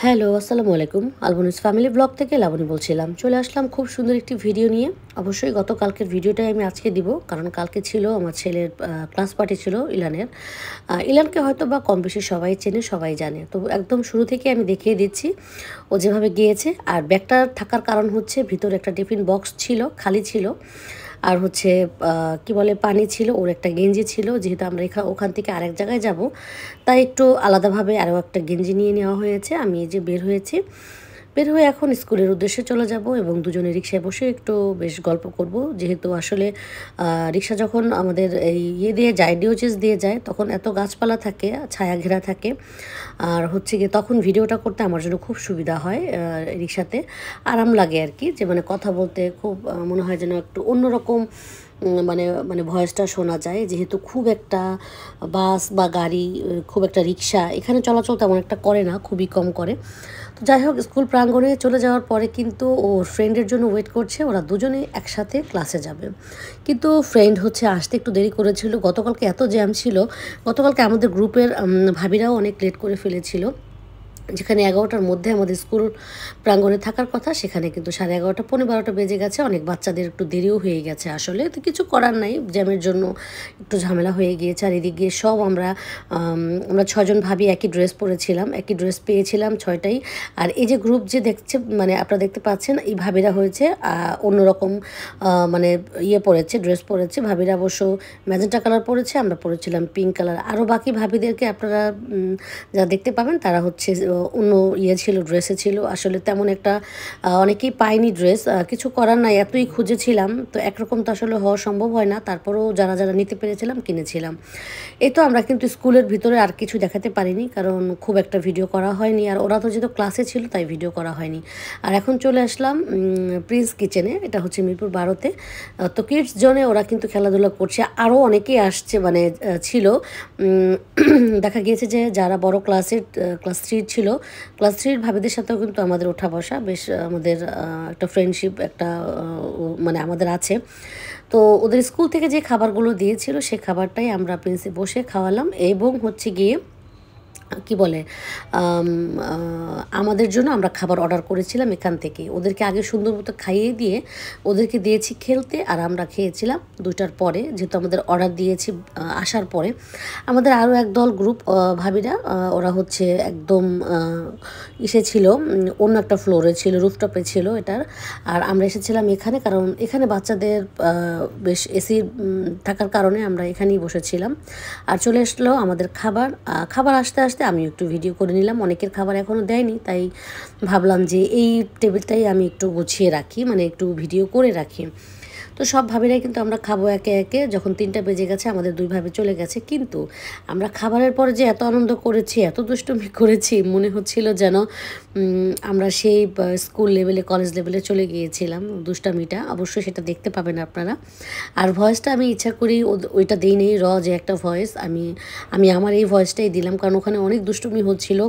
Hello, আসসালামু আলাইকুম। আলবনিস family blog থেকে লাবণী বলছিলাম। চলে আসলাম খুব সুন্দর একটি ভিডিও নিয়ে। অবশ্যই গতকালকের ভিডিওটাই আমি আজকে দিব, কারণ কালকে ছিল আমার ছেলের ক্লাস পার্টি ছিল ইলানের। ইলানকে হয়তো বা কম বেশি সবাই চেনে, সবাই জানে। তো একদম শুরু থেকে আমি দেখিয়ে দিচ্ছি ও যেভাবে গিয়েছে। আর ব্যাগটা থাকার কারণ হচ্ছে ভিতরে একটা টিফিন বক্স ছিল, খালি ছিল। আর হচ্ছে কি বলে, পানি ছিল, ওর একটা গেঞ্জি ছিল, যেহেতু আমরা ওখান থেকে আরেক জায়গায় যাব, তাই একটু আলাদাভাবে আরও একটা গেঞ্জি নিয়ে নেওয়া হয়েছে। আমি এই যে বের হয়েছি, বের হয়ে এখন স্কুলের উদ্দেশ্যে চলে যাব এবং দুজনে রিক্সায় বসে একটু বেশ গল্প করব। যেহেতু আসলে রিক্সা যখন আমাদের এই দিয়ে যায়, ডিওচেস দিয়ে যায়, তখন এত গাছপালা থাকে, ছায়া ঘেরা থাকে। আর হচ্ছে গিয়ে তখন ভিডিওটা করতে আমার জন্য খুব সুবিধা হয়, রিক্সাতে আরাম লাগে আর কি, যে মানে কথা বলতে খুব মনে হয় যেন একটু অন্যরকম মানে মানে ভয়েসটা শোনা যায়। যেহেতু খুব একটা বাস বা গাড়ি, খুব একটা রিক্সা এখানে চলাচল তেমন একটা করে না, খুবই কম করে। তো যাই হোক, স্কুল প্রাঙ্গণে চলে যাওয়ার পরে কিন্তু ওর ফ্রেন্ডের জন্য ওয়েট করছে, ওরা দুজনেই একসাথে ক্লাসে যাবে। কিন্তু ফ্রেন্ড হচ্ছে আসতে একটু দেরি করেছিল। গতকালকে এত জ্যাম ছিল, গতকালকে আমাদের গ্রুপের ভাবিরাও অনেক লেট করে ফেলেছিল। যেখানে 11টার মধ্যে আমাদের স্কুল প্রাঙ্গণে থাকার কথা, সেখানে কিন্তু 11:30 12:30 বেজে গেছে। অনেক বাচ্চাদের একটু দেরিও হয়ে গেছে আসলে, তো কিছু করার নাই, জ্যামের জন্য একটু ঝামেলা হয়ে গিয়েছে। আর এদিক দিয়ে সব আমরা 6জন ভাবি একই ড্রেস পরেছিলাম, একই ড্রেস পেয়েছিলাম 6টাই। আর এই যে গ্রুপ যে দেখছে, মানে আপনারা দেখতে পাচ্ছেন, এই ভাবিরা হয়েছে অন্যরকম মানে পরেছে, ড্রেস পরেছে। ভাবিরা অবশ্য ম্যাজেন্টা কালার পরেছে, আমরা পরেছিলাম পিঙ্ক কালার। আরও বাকি ভাবিদেরকে আপনারা যা দেখতে পাবেন, তারা হচ্ছে অন্য ছিল, ড্রেসে ছিল। আসলে তেমন একটা অনেকেই পায়নি ড্রেস, কিছু করার নাই, এতই খুঁজেছিলাম তো একরকম তো আসলে হওয়া সম্ভব হয় না। তারপরেও যারা যারা নিতে পেরেছিলাম কিনেছিলাম। এই তো আমরা কিন্তু স্কুলের ভিতরে আর কিছু দেখাতে পারিনি, কারণ খুব একটা ভিডিও করা হয়নি। আর ওরা তো যেহেতু ক্লাসে ছিল, তাই ভিডিও করা হয়নি। আর এখন চলে আসলাম প্রিন্স কিচেনে, এটা হচ্ছে মিরপুর 12-তে। তো কিডস জোনে ওরা কিন্তু খেলাধুলা করছে, আরও অনেকেই আসছে, মানে ছিল। দেখা গিয়েছে যে যারা বড় ক্লাসের ক্লাস 3 ছিল, ক্লাস 3-র ভাবিদের সাথেও কিন্তু আমাদের ওঠা বসা বেশ, আমাদের একটা ফ্রেন্ডশিপ একটা মানে আমাদের আছে। তো ওদের স্কুল থেকে যে খাবারগুলো দিয়েছিল, সে খাবারটাই আমরা প্রিন্সে বসে খাওয়ালাম। এবং হচ্ছে গিয়ে কি বলে, আমাদের জন্য আমরা খাবার অর্ডার করেছিলাম এখান থেকে। ওদেরকে আগে সুন্দর মতো খাইয়ে দিয়ে ওদেরকে দিয়েছি খেলতে, আর আমরা খেয়েছিলাম 2টার পরে, যেহেতু আমাদের অর্ডার দিয়েছি আসার পরে। আমাদের আরও একদল গ্রুপ ভাবিরা, ওরা হচ্ছে একদম ছিল, অন্য একটা ফ্লোরে ছিল, রুফটপে ছিল এটার। আর আমরা এসেছিলাম এখানে, কারণ এখানে বাচ্চাদের বেশ এসি থাকার কারণে আমরা এখানেই বসেছিলাম। আর চলে আসলো আমাদের খাবার। খাবার আসতে আসতে আমি একটু ভিডিও করে নিলাম। অনেকের খাবার এখনও দেয়নি, তাই ভাবলাম যে এই টেবিলটাই আমি একটু গুছিয়ে রাখি, মানে একটু ভিডিও করে রাখি। তো সব ভাবিরাই কিন্তু আমরা খাবো একে একে। যখন 3টা বেজে গেছে, আমাদের 2 ভাবি চলে গেছে। কিন্তু আমরা খাবারের পরে যে এত আনন্দ করেছি, এত দুষ্টুমি করেছি, মনে হচ্ছিল যেন আমরা সেই স্কুল লেভেলে, কলেজ লেভেলে চলে গিয়েছিলাম। দুষ্টামিটা অবশ্যই সেটা দেখতে পাবেন আপনারা। আর ভয়েসটা আমি ইচ্ছা করি ওইটা দিই নেই, যে একটা ভয়েস আমি আমার এই ভয়েসটাই দিলাম, কারণ ওখানে অনেক দুষ্টুমি হচ্ছিল,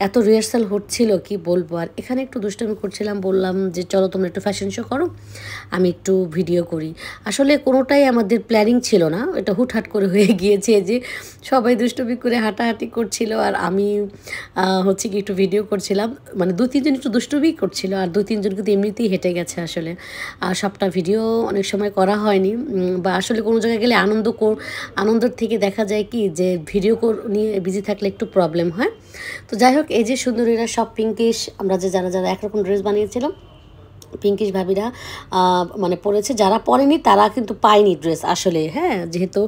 এত রিহার্সাল হচ্ছিল কি বলবো। আর এখানে একটু দুষ্টুমি করছিলাম, বললাম যে চলো তোমরা একটু ফ্যাশন শো করো, আমি একটু ভিডিও করি। আসলে কোনোটাই আমাদের প্ল্যানিং ছিল না, এটা হুটহাট করে হয়ে গিয়েছে যে সবাই দুষ্টুমি করে হাঁটাহাঁটি করছিল, আর আমি হচ্ছে কি একটু ভিডিও করছিলাম। মানে 2-3 জন একটু দুষ্টুমি করছিল, আর 2-3 জন কিন্তু এমনিতেই হেঁটে গেছে আসলে। আর সবটা ভিডিও অনেক সময় করা হয়নি, বা আসলে কোনো জায়গায় গেলে আনন্দের থেকে দেখা যায় কি যে ভিডিও নিয়ে বিজি থাকলে একটু প্রবলেম হয়। তো যাই হোক, এই যে সুন্দরীরা সব পিঙ্কিশ, আমরা যে যারা যারা একরকম ড্রেস বানিয়েছিলাম, পিঙ্কিশ ভাবিরা মানে পরেছে। যারা পরেনি তারা কিন্তু পায়নি ড্রেস আসলে, হ্যাঁ, যেহেতু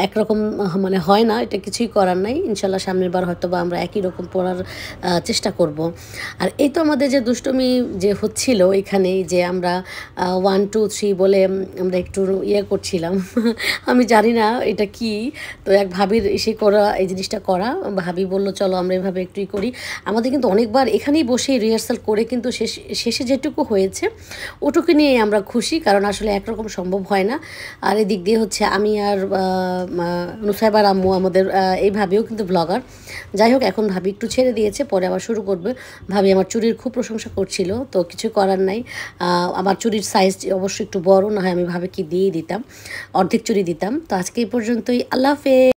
একরকম মানে হয় না, এটা কিছুই করার নাই। ইনশাল্লাহ সামনের বার হয়তো বা আমরা একই রকম পরার চেষ্টা করব। আর এই তো আমাদের যে দুষ্টুমি যে হচ্ছিল এখানে, যে আমরা 1 2 3 বলে আমরা একটু করছিলাম। আমি জানি না এটা কি, তো এক ভাবির এসে করা, এই জিনিসটা করা, ভাবি বললো চলো আমরা এভাবে একটুই করি। আমাদের কিন্তু অনেকবার এখানেই বসে রিহার্সাল করে কিন্তু শেষে যেটুকু হয়েছে ওটুকু নিয়ে আমরা খুশি, কারণ আসলে একরকম সম্ভব হয় না। আর এদিক দিয়ে হচ্ছে আমি আর নুসাইবার আম্মু, আমাদের এইভাবেও কিন্তু ব্লগার। যাই হোক, এখন ভাবি একটু ছেড়ে দিয়েছে, পরে আবার শুরু করবে। ভাবি আমার চুরির খুব প্রশংসা করছিল, তো কিছু করার নাই। আমার চুরির সাইজ অবশ্যই একটু বড়, না হয় আমি ভাবিকে দিয়ে দিতাম, অর্ধেক চুরি দিতাম। তো আজকে এই পর্যন্তই, আল্লাহ হাফেজ।